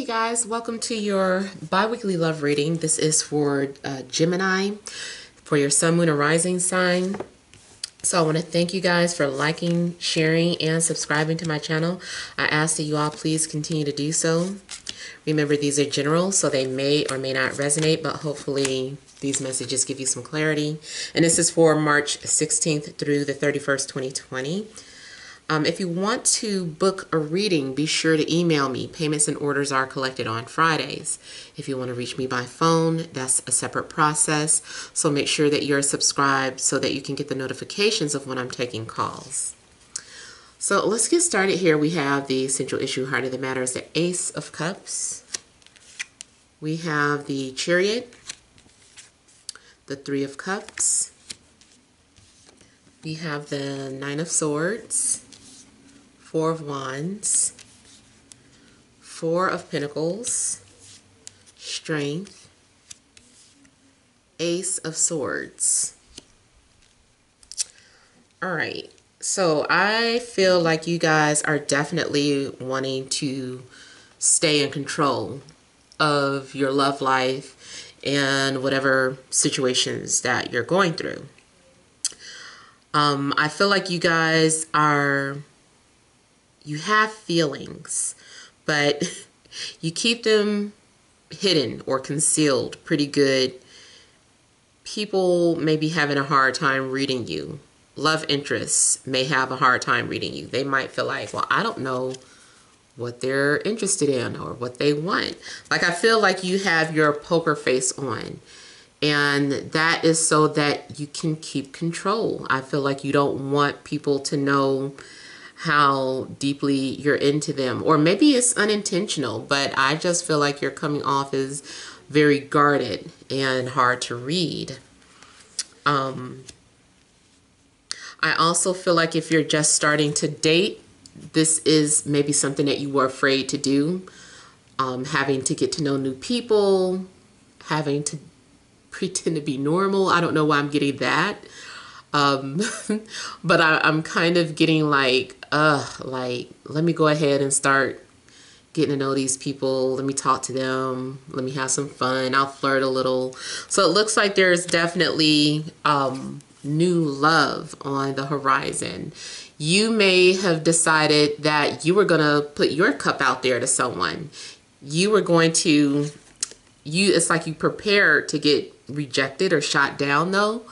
guys, welcome to your bi-weekly love reading. This is for Gemini, for your sun, moon, and rising sign. So I want to thank you guys for liking, sharing, and subscribing to my channel. I ask that you all please continue to do so. Remember, these are general, so they may or may not resonate, but hopefully these messages give you some clarity. And this is for March 16th through the 31st, 2020. If you want to book a reading, be sure to email me. Payments and orders are collected on Fridays. If you want to reach me by phone, that's a separate process. So make sure that you're subscribed so that you can get the notifications of when I'm taking calls. So let's get started here. We have the central issue, heart of the matter is the Ace of Cups. We have the Chariot, the Three of Cups. We have the Nine of Swords, Four of Wands, Four of Pentacles, Strength, Ace of Swords. All right, so I feel like you guys are definitely wanting to stay in control of your love life and whatever situations that you're going through. I feel like you guys you have feelings, but you keep them hidden or concealed pretty good. People may be having a hard time reading you. Love interests may have a hard time reading you. They might feel like, well, I don't know what they're interested in or what they want. Like, I feel like you have your poker face on. And that is so that you can keep control. I feel like you don't want people to know how deeply you're into them. Or maybe it's unintentional, but I just feel like you're coming off as very guarded and hard to read. I also feel like if you're just starting to date, this is maybe something that you were afraid to do. Having to get to know new people, having to pretend to be normal. I don't know why I'm getting that. But I'm kind of getting like, let me go ahead and start getting to know these people. Let me talk to them. Let me have some fun. I'll flirt a little. So it looks like there's definitely new love on the horizon. You may have decided that you were going to put your cup out there to someone. You were going to, it's like you prepared to get rejected or shot down though.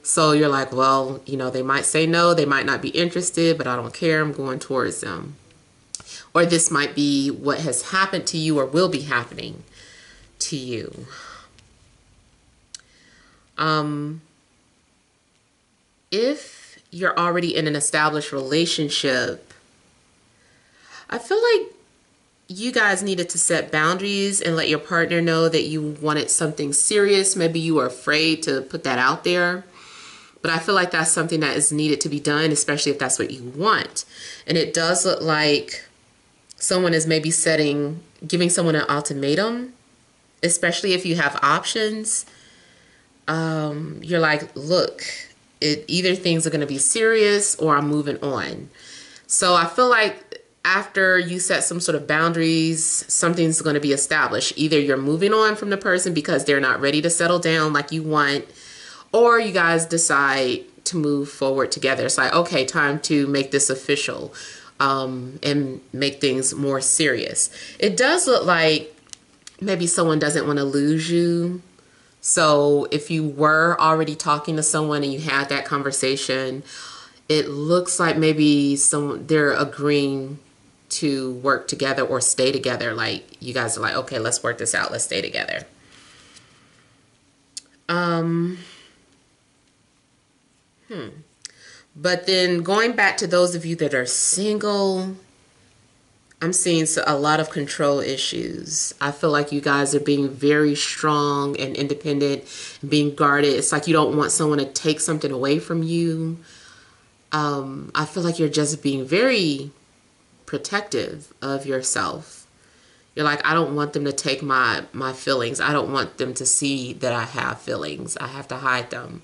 So you're like, well, you know, they might say no, they might not be interested, but I don't care, I'm going towards them. Or this might be what has happened to you or will be happening to you. If you're already in an established relationship, I feel like you guys needed to set boundaries and let your partner know that you wanted something serious. Maybe you were afraid to put that out there. But I feel like that's something that is needed to be done, especially if that's what you want. And it does look like someone is maybe giving someone an ultimatum, especially if you have options. You're like, look, either things are going to be serious or I'm moving on. So I feel like after you set some sort of boundaries, something's going to be established. Either you're moving on from the person because they're not ready to settle down like you want, or you guys decide to move forward together. It's like, okay, time to make this official and make things more serious. It does look like maybe someone doesn't want to lose you. So if you were already talking to someone and you had that conversation, it looks like maybe they're agreeing to work together or stay together. Like you guys are like, okay, let's work this out. Let's stay together. But then going back to those of you that are single, I'm seeing a lot of control issues. I feel like you guys are being very strong and independent, being guarded. It's like you don't want someone to take something away from you. I feel like you're just being very protective of yourself. You're like, I don't want them to take my feelings. I don't want them to see that I have feelings. I have to hide them.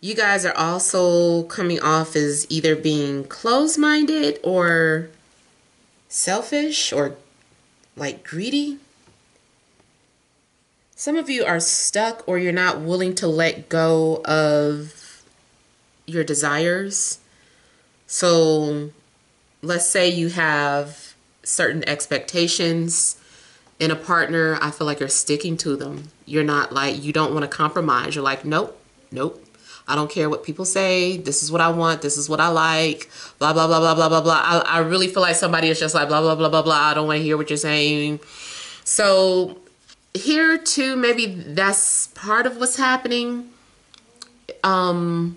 You guys are also coming off as either being closed-minded or selfish or like greedy. Some of you are stuck or you're not willing to let go of your desires. So let's say you have certain expectations in a partner. I feel like you're sticking to them. You're not like, you don't want to compromise. You're like, nope, nope. I don't care what people say. This is what I want. This is what I like. Blah, blah, blah, blah, blah, blah, blah. I really feel like somebody is just like, blah, blah, blah, blah, blah. I don't want to hear what you're saying. So here too, maybe that's part of what's happening. Now,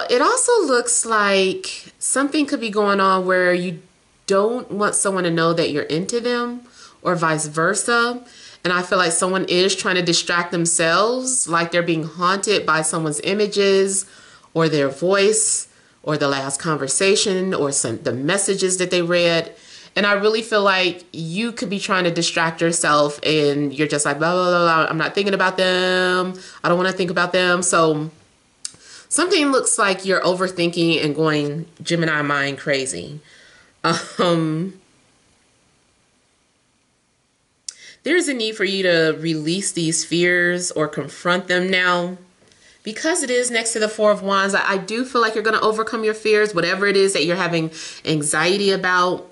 it also looks like something could be going on where you don't want someone to know that you're into them or vice versa. And I feel like someone is trying to distract themselves, like they're being haunted by someone's images or their voice or the last conversation or the messages that they read. And I really feel like you could be trying to distract yourself and you're just like, blah, blah, blah, blah. I'm not thinking about them. I don't want to think about them. So something looks like you're overthinking and going Gemini mind crazy. There's a need for you to release these fears or confront them now. Because it is next to the Four of Wands, I do feel like you're going to overcome your fears, whatever it is that you're having anxiety about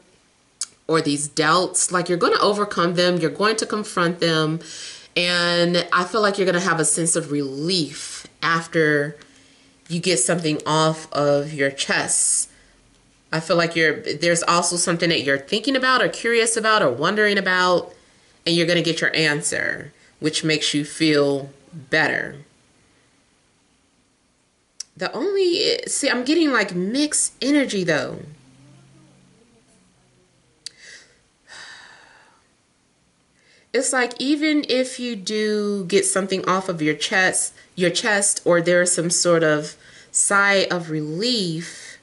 or these doubts. Like, you're going to overcome them. You're going to confront them. And I feel like you're going to have a sense of relief after you get something off of your chest. I feel like there's also something that you're thinking about or curious about or wondering about, and you're going to get your answer, which makes you feel better. See, I'm getting like mixed energy though. It's like even if you do get something off of your chest, or there's some sort of sigh of relief,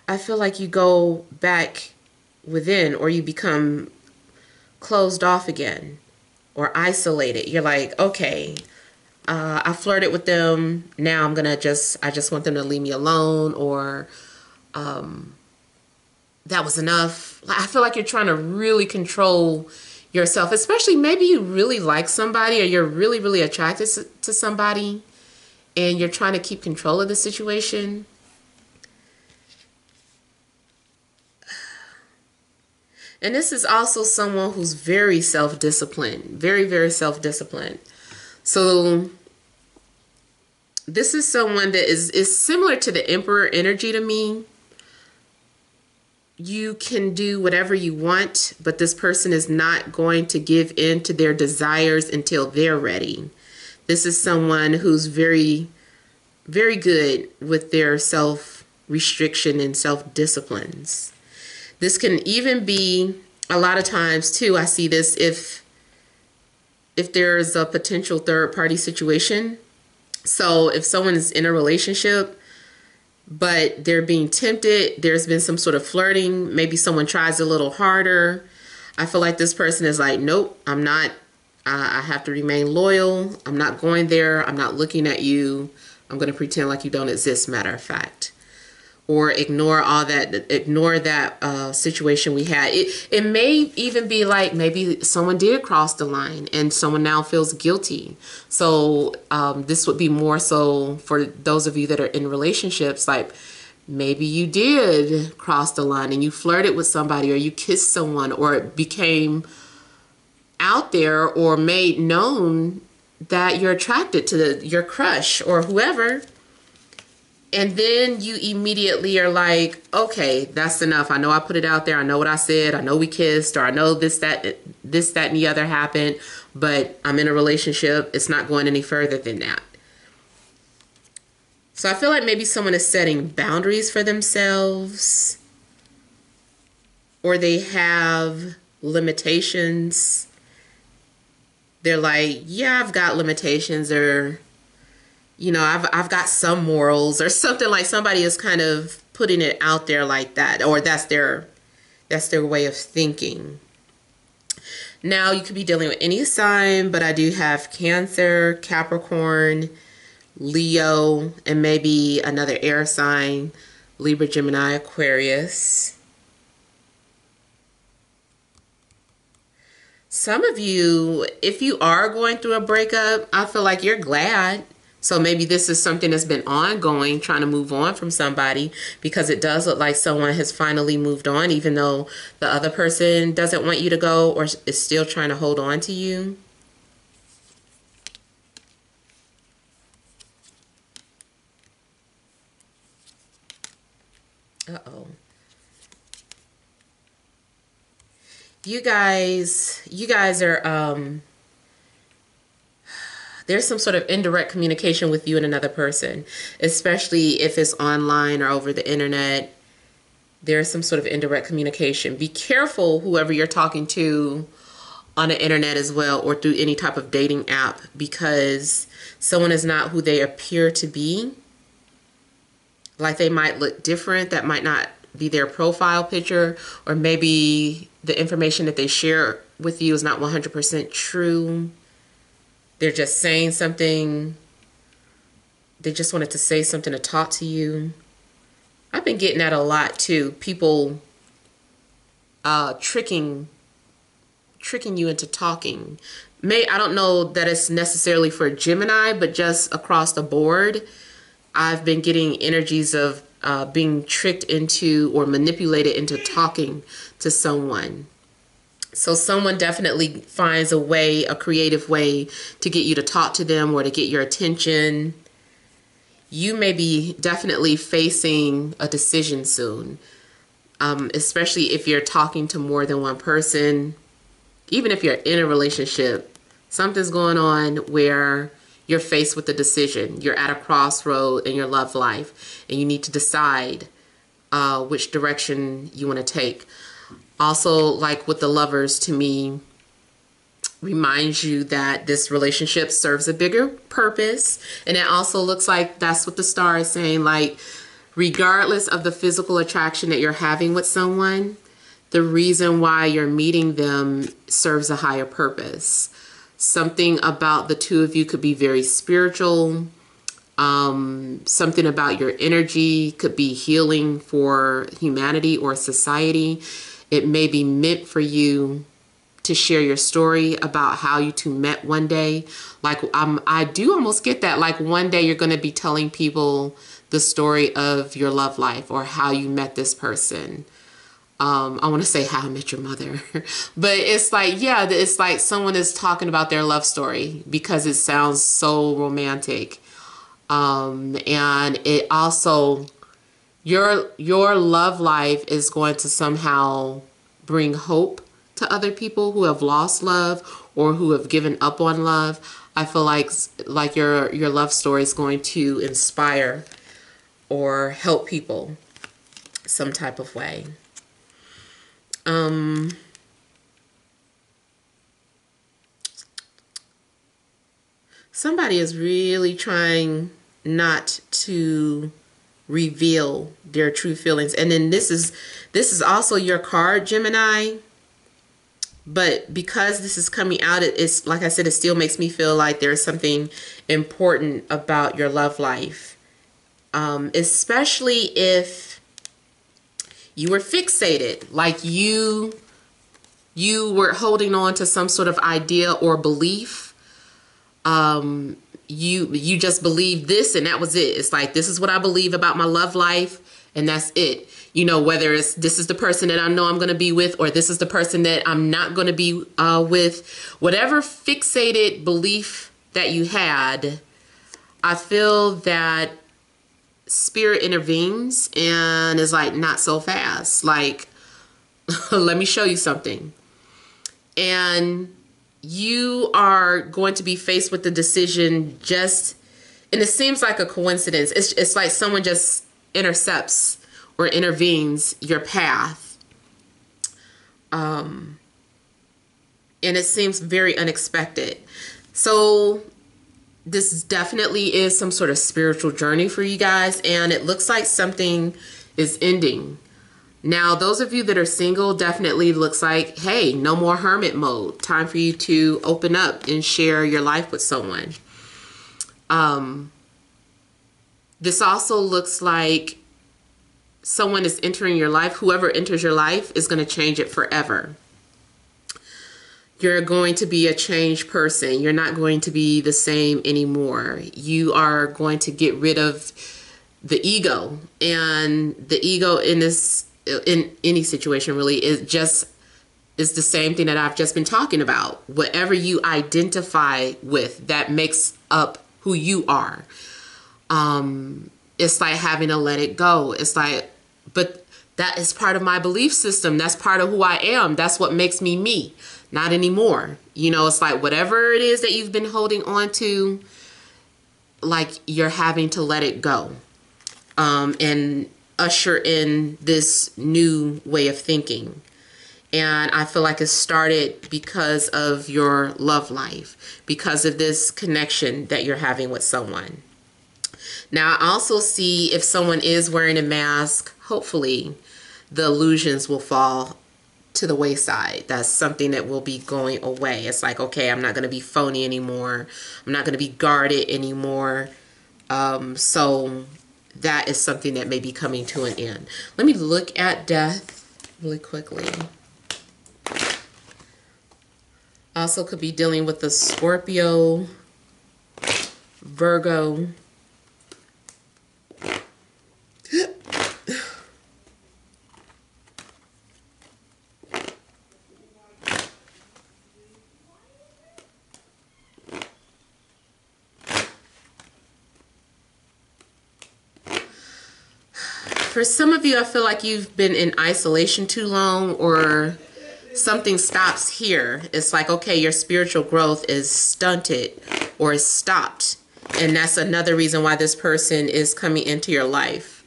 I feel like you go back within or you become closed off again or isolated. You're like, okay, I flirted with them. Now I just want them to leave me alone, or that was enough. I feel like you're trying to really control yourself, especially maybe you really like somebody or you're really, really attracted to somebody and you're trying to keep control of the situation. And this is also someone who's very self-disciplined, very, very self-disciplined. So this is someone that is similar to the Emperor energy to me. You can do whatever you want, but this person is not going to give in to their desires until they're ready. This is someone who's very, very good with their self-restriction and self-disciplines. This can even be, a lot of times too, I see this if there's a potential third-party situation. So if someone is in a relationship, but they're being tempted, there's been some sort of flirting, maybe someone tries a little harder, I feel like this person is like, nope, I'm not, I have to remain loyal, I'm not going there, I'm not looking at you, I'm going to pretend like you don't exist, matter of fact. Or ignore all that, ignore that situation we had. It may even be like maybe someone did cross the line and someone now feels guilty. So this would be more so for those of you that are in relationships, like maybe you did cross the line and you flirted with somebody or you kissed someone or it became out there or made known that you're attracted to your crush or whoever. And then you immediately are like, okay, that's enough. I know I put it out there. I know what I said. I know we kissed, or I know this, that, and the other happened, but I'm in a relationship. It's not going any further than that. So I feel like maybe someone is setting boundaries for themselves, or they have limitations. They're like, yeah, I've got limitations, or you know, I've got some morals or something, like somebody is kind of putting it out there like that, or that's their way of thinking. Now, you could be dealing with any sign, but I do have Cancer, Capricorn, Leo, and maybe another air sign, Libra, Gemini, Aquarius. Some of you, if you are going through a breakup, I feel like you're glad. So maybe this is something that's been ongoing, trying to move on from somebody, because it does look like someone has finally moved on, even though the other person doesn't want you to go or is still trying to hold on to you. Uh-oh. You guys are, there's some sort of indirect communication with you and another person, especially if it's online or over the internet. There's some sort of indirect communication. Be careful whoever you're talking to on the internet as well, or through any type of dating app, because someone is not who they appear to be. Like, they might look different. That might not be their profile picture, or maybe the information that they share with you is not 100% true. They're just saying something. They just wanted to say something to talk to you. I've been getting that a lot too. People tricking you into talking. I don't know that it's necessarily for Gemini, but just across the board, I've been getting energies of being tricked into or manipulated into talking to someone. So someone definitely finds a creative way to get you to talk to them or to get your attention. You may be definitely facing a decision soon, especially if you're talking to more than one person. Even if you're in a relationship, something's going on where you're faced with a decision. You're at a crossroad in your love life, and you need to decide which direction you want to take. Also, like with the Lovers, to me, reminds you that this relationship serves a bigger purpose. And it also looks like that's what the star is saying. Like, regardless of the physical attraction that you're having with someone, the reason why you're meeting them serves a higher purpose. Something about the two of you could be very spiritual. Something about your energy could be healing for humanity or society. It may be meant for you to share your story about how you two met one day. Like, I do almost get that. Like, one day you're going to be telling people the story of your love life or how you met this person. I want to say How I Met Your Mother, but it's like, yeah, it's like someone is talking about their love story because it sounds so romantic. And it also, your love life is going to somehow bring hope to other people who have lost love or who have given up on love. I feel like your love story is going to inspire or help people some type of way. Somebody is really trying not to reveal their true feelings. And then this is also your card, Gemini. But because this is coming out, it's like I said, it still makes me feel like there's something important about your love life. Especially if you were fixated, like you were holding on to some sort of idea or belief. You just believed this and that was it. It's like, this is what I believe about my love life and that's it. You know, whether it's this is the person that I know I'm going to be with, or this is the person that I'm not going to be with, whatever fixated belief that you had, I feel that Spirit intervenes and is like, not so fast. Like, let me show you something. And you are going to be faced with the decision and it seems like a coincidence. It's like someone just intercepts or intervenes your path. And it seems very unexpected. So this definitely is some sort of spiritual journey for you guys. And it looks like something is ending. Now, those of you that are single, definitely looks like, hey, no more hermit mode. Time for you to open up and share your life with someone. This also looks like someone is entering your life. Whoever enters your life is going to change it forever. You're going to be a changed person. You're not going to be the same anymore. You are going to get rid of the ego. And the ego in any situation really is the same thing that I've just been talking about. Whatever you identify with, that makes up who you are. It's like having to let it go. It's like, but that is part of my belief system. That's part of who I am. That's what makes me me. Not anymore. You know, it's like whatever it is that you've been holding on to, like you're having to let it go. And usher in this new way of thinking. And I feel like it started because of your love life, because of this connection that you're having with someone. Now, I also see if someone is wearing a mask, hopefully the illusions will fall to the wayside. That's something that will be going away. It's like, okay, I'm not going to be phony anymore. I'm not going to be guarded anymore. So that is something that may be coming to an end. Let me look at death really quickly. Also could be dealing with the Scorpio, Virgo. For some of you, I feel like you've been in isolation too long, or something stops here. It's like, okay, your spiritual growth is stunted or is stopped. And that's another reason why this person is coming into your life,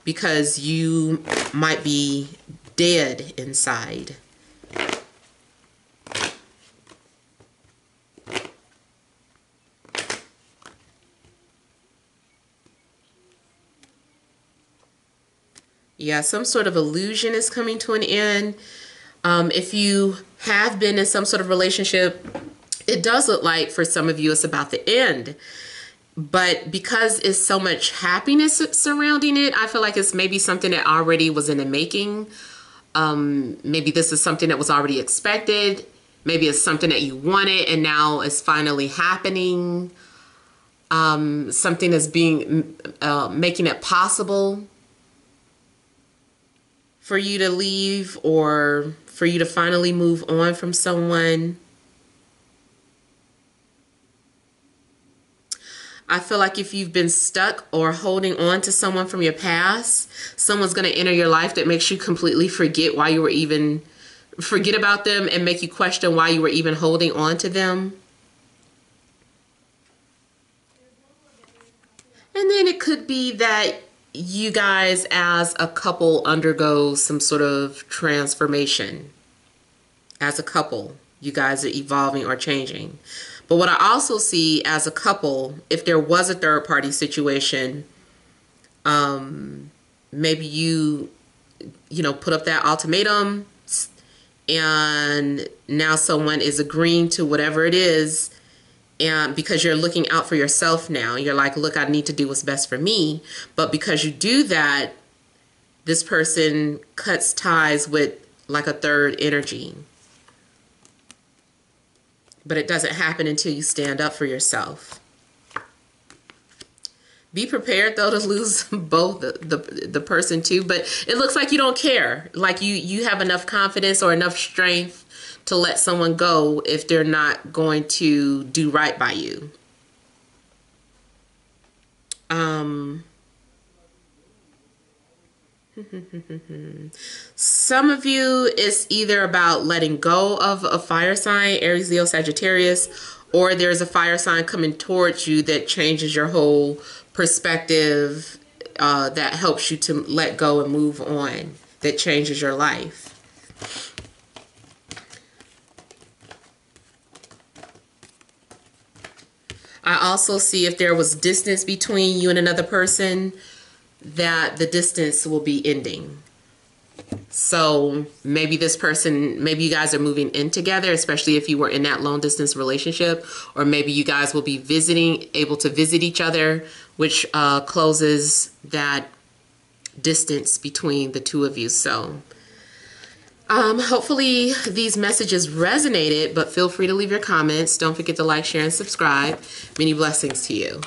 because you might be dead inside. Yeah, some sort of illusion is coming to an end. If you have been in some sort of relationship, it does look like for some of you it's about the end. But because it's so much happiness surrounding it, I feel like it's maybe something that already was in the making. Maybe this is something that was already expected. Maybe it's something that you wanted and now it's finally happening. Something is being making it possible for you to leave or for you to finally move on from someone. I feel like if you've been stuck or holding on to someone from your past, someone's going to enter your life that makes you completely forget why you were even, forget about them and make you question why you were even holding on to them. And then it could be that you guys as a couple undergo some sort of transformation. As a couple, you guys are evolving or changing. But what I also see as a couple, if there was a third party situation, maybe you put up that ultimatum and now someone is agreeing to whatever it is. And because you're looking out for yourself now, you're like, look, I need to do what's best for me. But because you do that, this person cuts ties with like a third energy. But it doesn't happen until you stand up for yourself. Be prepared, though, to lose both the person, too. But it looks like you don't care. Like you have enough confidence or enough strength to let someone go if they're not going to do right by you. Some of you, it's either about letting go of a fire sign, Aries, Leo, Sagittarius, or there's a fire sign coming towards you that changes your whole perspective, that helps you to let go and move on, that changes your life. I also see if there was distance between you and another person, that the distance will be ending. So maybe this person, maybe you guys are moving in together, especially if you were in that long distance relationship, or maybe you guys will be able to visit each other, which closes that distance between the two of you. So hopefully these messages resonated, but feel free to leave your comments. Don't forget to like, share, and subscribe. Many blessings to you.